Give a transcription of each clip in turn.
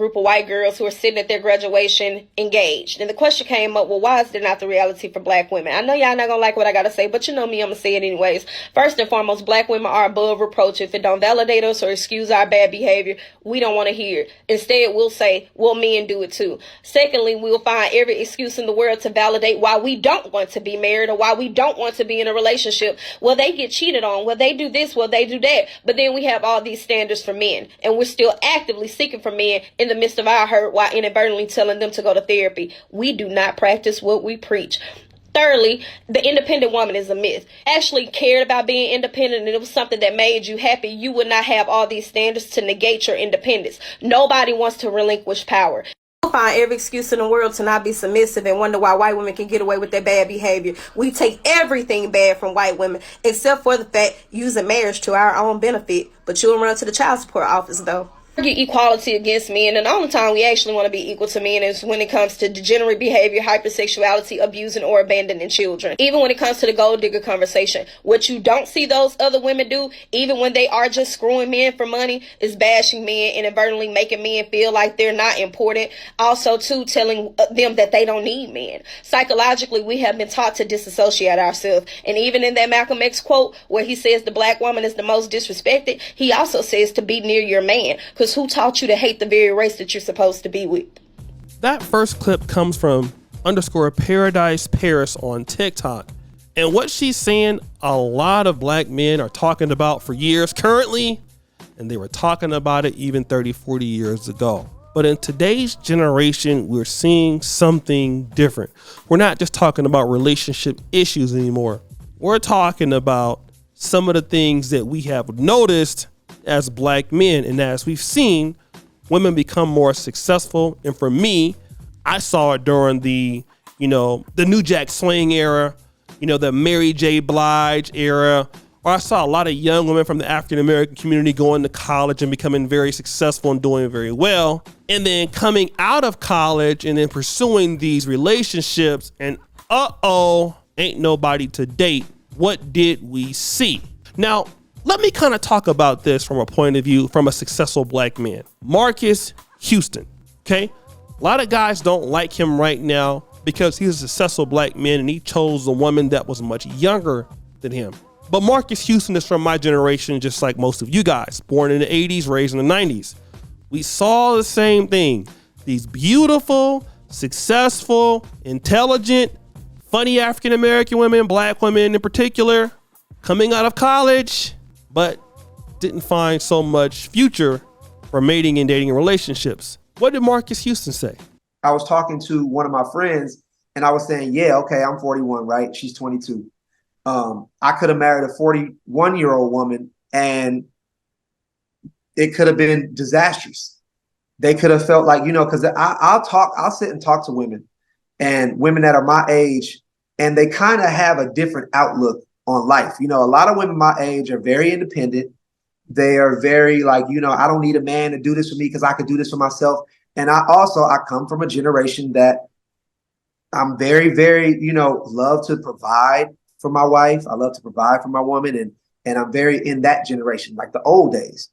group of white girls who are sitting at their graduation engaged. And the question came up, well, why is that not the reality for black women? I know y'all not gonna like what I gotta say, but you know me, I'm gonna say it anyways. First and foremost, black women are above reproach. If it don't validate us or excuse our bad behavior, we don't want to hear it. Instead, we'll say, well, men do it too. Secondly, we'll find every excuse in the world to validate why we don't want to be married or why we don't want to be in a relationship. Well, they get cheated on. Well, they do this. Well, they do that. But then we have all these standards for men, and we're still actively seeking for men in the midst of our hurt while inadvertently telling them to go to therapy. We do not practice what we preach. Thirdly, the independent woman is a myth. Actually cared about being independent and it was something that made you happy, you would not have all these standards to negate your independence. Nobody wants to relinquish power. You'll find every excuse in the world to not be submissive and wonder why white women can get away with their bad behavior. We take everything bad from white women, except for the fact using marriage to our own benefit. But you'll run to the child support office, though. Equality against men, and the only time we actually want to be equal to men is when it comes to degenerate behavior, hypersexuality, abusing or abandoning children. Even when it comes to the gold digger conversation, what you don't see those other women do, even when they are just screwing men for money, is bashing men and inadvertently making men feel like they're not important. Also, too, telling them that they don't need men. Psychologically, we have been taught to disassociate ourselves, and even in that Malcolm X quote where he says the black woman is the most disrespected, he also says to be near your man. Because who taught you to hate the very race that you're supposed to be with? That first clip comes from _Paradise Paris on TikTok. And what she's saying, a lot of black men are talking about for years currently, and they were talking about it even 30, 40 years ago. But in today's generation, we're seeing something different. We're not just talking about relationship issues anymore. We're talking about some of the things that we have noticed as black men, and as we've seen, women become more successful. And for me, I saw it during the New Jack Swing era, the Mary J. Blige era, or I saw a lot of young women from the African American community going to college and becoming very successful and doing very well, and then coming out of college and then pursuing these relationships, and ain't nobody to date. What did we see? Now, let me kind of talk about this from a point of view from a successful black man. Marcus Houston, okay? A lot of guys don't like him right now because he's a successful black man and he chose a woman that was much younger than him. But Marcus Houston is from my generation, just like most of you guys, born in the 80s, raised in the 90s. We saw the same thing. These beautiful, successful, intelligent, funny African-American women, black women in particular, coming out of college, but didn't find so much future for mating and dating relationships. What did Marcus Houston say? I was talking to one of my friends and I was saying, yeah, okay, I'm 41, right? She's 22. I could have married a 41-year-old woman and it could have been disastrous. They could have felt like, because I'll sit and talk to women and women that are my age, and they kind of have a different outlook on life. A lot of women my age are very independent. They are very like, I don't need a man to do this for me because I could do this for myself. And I come from a generation that I'm very, very, love to provide for my wife. I love to provide for my woman. And I'm very in that generation, like the old days,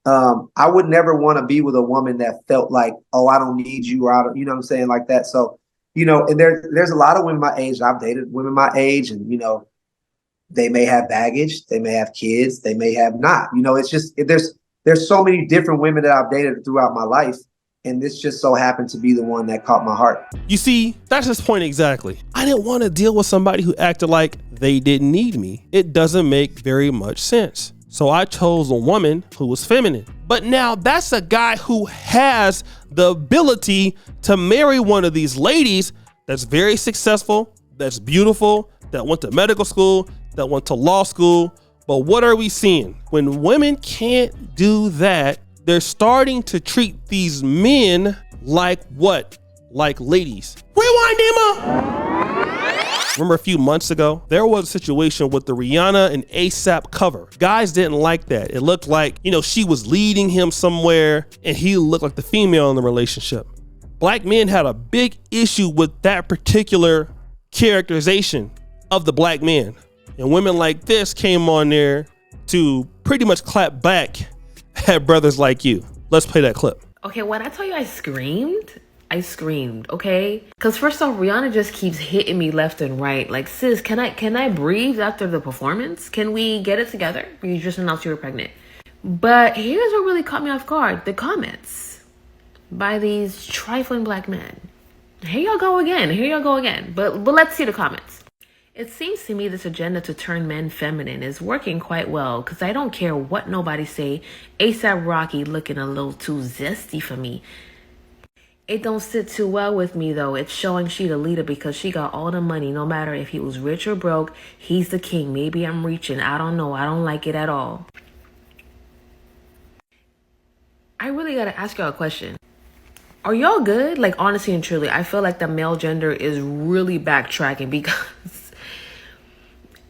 I would never want to be with a woman that felt like, oh, I don't need you, or I don't, what I'm saying, like that. So, and there's a lot of women my age. I've dated women my age, and, they may have baggage, they may have kids, they may have not. It's just there's so many different women that I've dated throughout my life, and this just so happened to be the one that caught my heart. You see, that's his point exactly. I didn't want to deal with somebody who acted like they didn't need me. It doesn't make very much sense. So I chose a woman who was feminine. But now that's a guy who has the ability to marry one of these ladies that's very successful, that's beautiful, that went to medical school, that went to law school. But what are we seeing? When women can't do that, they're starting to treat these men like what? Like ladies. Rewind, Dima! Remember a few months ago, there was a situation with the Rihanna and ASAP cover. Guys didn't like that. It looked like, she was leading him somewhere and he looked like the female in the relationship. Black men had a big issue with that particular characterization of the black man. And women like this came on there to pretty much clap back at brothers like you. Let's play that clip. Okay, when I tell you I screamed, okay? Because first off, Rihanna just keeps hitting me left and right. Like, sis, can I breathe after the performance? Can we get it together? You just announced you were pregnant. But here's what really caught me off guard. The comments by these trifling black men. Here y'all go again. But let's see the comments. It seems to me this agenda to turn men feminine is working quite well, because I don't care what nobody say. ASAP Rocky looking a little too zesty for me. It don't sit too well with me though. It's showing she the leader because she got all the money. No matter if he was rich or broke, he's the king. Maybe I'm reaching. I don't know. I don't like it at all. I really gotta ask y'all a question. Are y'all good? Like, honestly and truly, I feel like the male gender is really backtracking because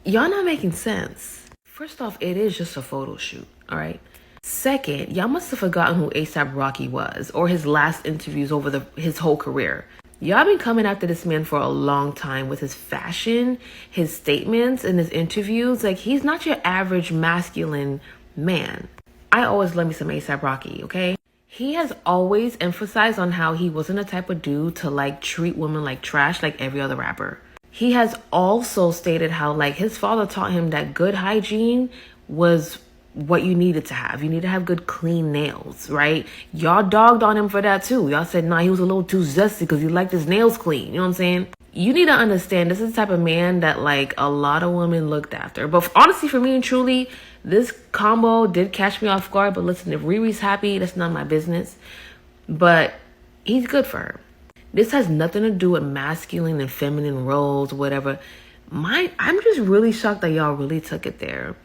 y'all not making sense. First off, it is just a photo shoot, all right? Second, y'all must have forgotten who ASAP Rocky was or his last interviews over his whole career. Y'all been coming after this man for a long time with his fashion, his statements, and his interviews. Like, he's not your average masculine man. I always love me some ASAP Rocky, okay? He has always emphasized on how he wasn't the type of dude to like treat women like trash like every other rapper. He has also stated how like his father taught him that good hygiene was what you needed to have. You need to have good clean nails, right? Y'all dogged on him for that too. Y'all said, nah, he was a little too zesty because he liked his nails clean. You know what I'm saying? You need to understand this is the type of man that like a lot of women looked after. But honestly, for me and truly, this combo did catch me off guard. But listen, if Riri's happy, that's none of my business. But he's good for her. This has nothing to do with masculine and feminine roles, whatever. I'm just really shocked that y'all really took it there.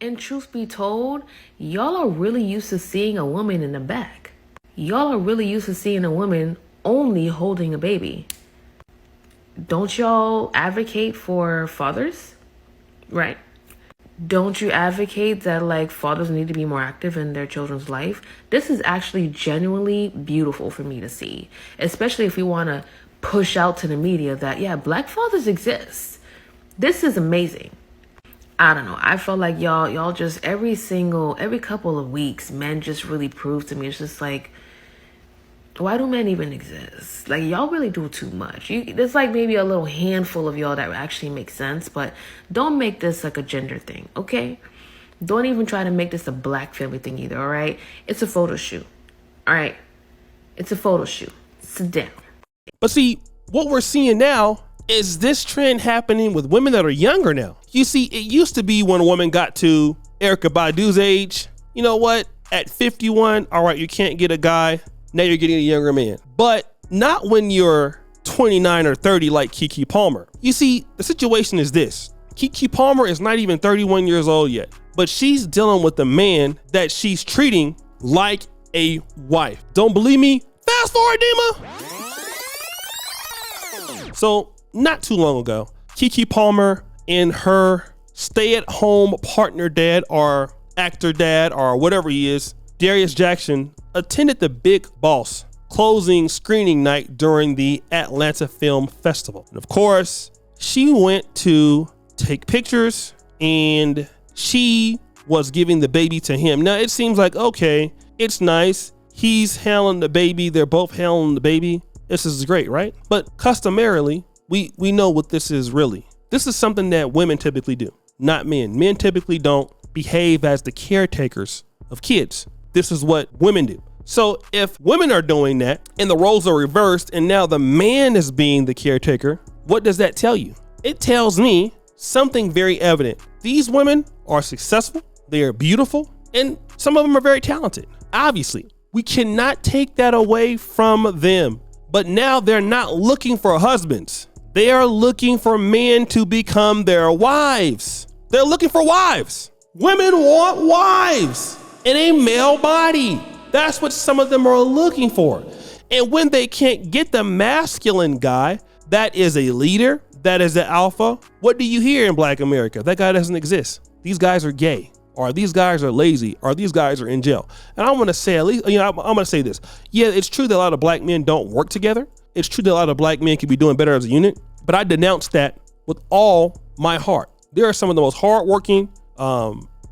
And truth be told, y'all are really used to seeing a woman in the back. Y'all are really used to seeing a woman only holding a baby. Don't y'all advocate for fathers? Right? Don't you advocate that like fathers need to be more active in their children's life? This is actually genuinely beautiful for me to see, especially if we want to push out to the media that, yeah, black fathers exist. This is amazing. I don't know. I feel like y'all just every couple of weeks, men just really prove to me. It's just like, why do men even exist? Like, y'all really do too much. There's like maybe a little handful of y'all that actually make sense, but don't make this like a gender thing, okay? Don't even try to make this a black family thing either, all right? It's a photo shoot, all right? It's a photo shoot. Sit down. But see, what we're seeing now is this trend happening with women that are younger now. You see, it used to be when a woman got to Erykah Badu's age, you know what? At 51, all right, you can't get a guy. Now you're getting a younger man. But not when you're 29 or 30 like Keke Palmer. You see, the situation is this. Keke Palmer is not even 31 years old yet, but she's dealing with a man that she's treating like a wife. Don't believe me? Fast forward, Dima. So not too long ago, Keke Palmer and her stay-at-home partner dad or actor dad or whatever he is, Darius Jackson, attended the Big Boss closing screening night during the Atlanta Film Festival. And of course, she went to take pictures and she was giving the baby to him. Now it seems like, okay, it's nice. He's handling the baby. They're both handling the baby. This is great, right? But customarily, we know what this is really. This is something that women typically do, not men. Men typically don't behave as the caretakers of kids. This is what women do. So if women are doing that and the roles are reversed and now the man is being the caretaker, what does that tell you? It tells me something very evident. These women are successful, they are beautiful, and some of them are very talented. Obviously, we cannot take that away from them. But now they're not looking for husbands. They are looking for men to become their wives. They're looking for wives. Women want wives in a male body. That's what some of them are looking for. And when they can't get the masculine guy that is a leader, that is the alpha, what do you hear in Black America? That guy doesn't exist. These guys are gay, or these guys are lazy, or these guys are in jail. And I want to say, at least, I'm going to say this. Yeah, it's true that a lot of black men don't work together. It's true that a lot of black men could be doing better as a unit, but I denounce that with all my heart. There are some of the most hardworking,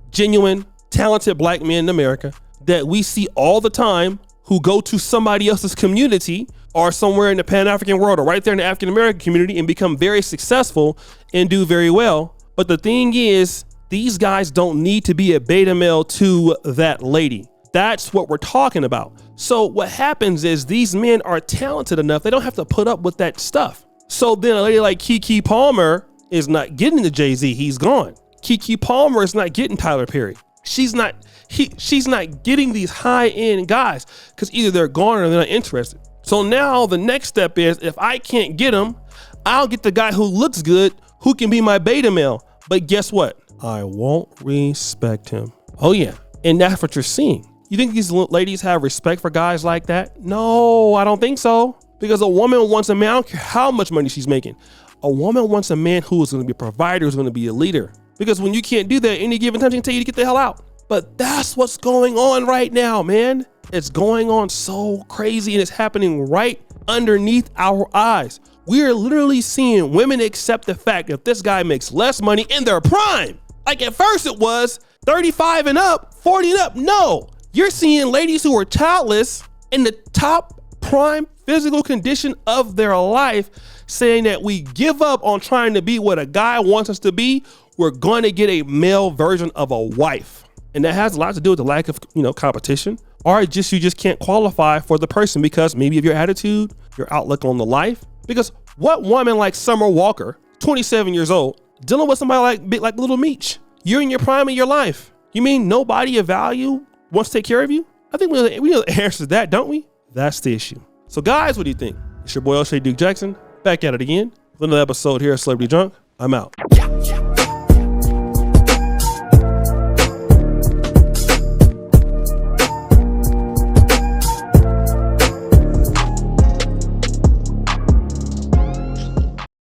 genuine, talented black men in America that we see all the time who go to somebody else's community or somewhere in the Pan-African world or right there in the African-American community and become very successful and do very well. But the thing is, these guys don't need to be a beta male to that lady. That's what we're talking about. So what happens is these men are talented enough, they don't have to put up with that stuff. So then a lady like Keke Palmer is not getting the Jay-Z, he's gone. Keke Palmer is not getting Tyler Perry. She's not getting these high-end guys because either they're gone or they're not interested. So now the next step is, if I can't get him, I'll get the guy who looks good, who can be my beta male. But guess what? I won't respect him. Oh yeah, and that's what you're seeing. You think these ladies have respect for guys like that? No, I don't think so. Because a woman wants a man, I don't care how much money she's making. A woman wants a man who is going to be a provider, who's going to be a leader. Because when you can't do that, any given time, she can tell you to get the hell out. But that's what's going on right now, man. It's going on so crazy, and it's happening right underneath our eyes. We are literally seeing women accept the fact that this guy makes less money in their prime. Like at first it was 35 and up, 40 and up. No, you're seeing ladies who are childless in the top prime physical condition of their life saying that we give up on trying to be what a guy wants us to be. We're going to get a male version of a wife. And that has a lot to do with the lack of, competition, or you just can't qualify for the person because maybe of your attitude, your outlook on the life. Because what woman like Summer Walker, 27 years old, dealing with somebody like Little Meech? You're in your prime of your life. You mean nobody of value wants to take care of you? I think we know the answer to that, don't we? That's the issue. So guys, what do you think? It's your boy O'Shea Duke Jackson, back at it again with another episode here at Celebrity Drunk. I'm out.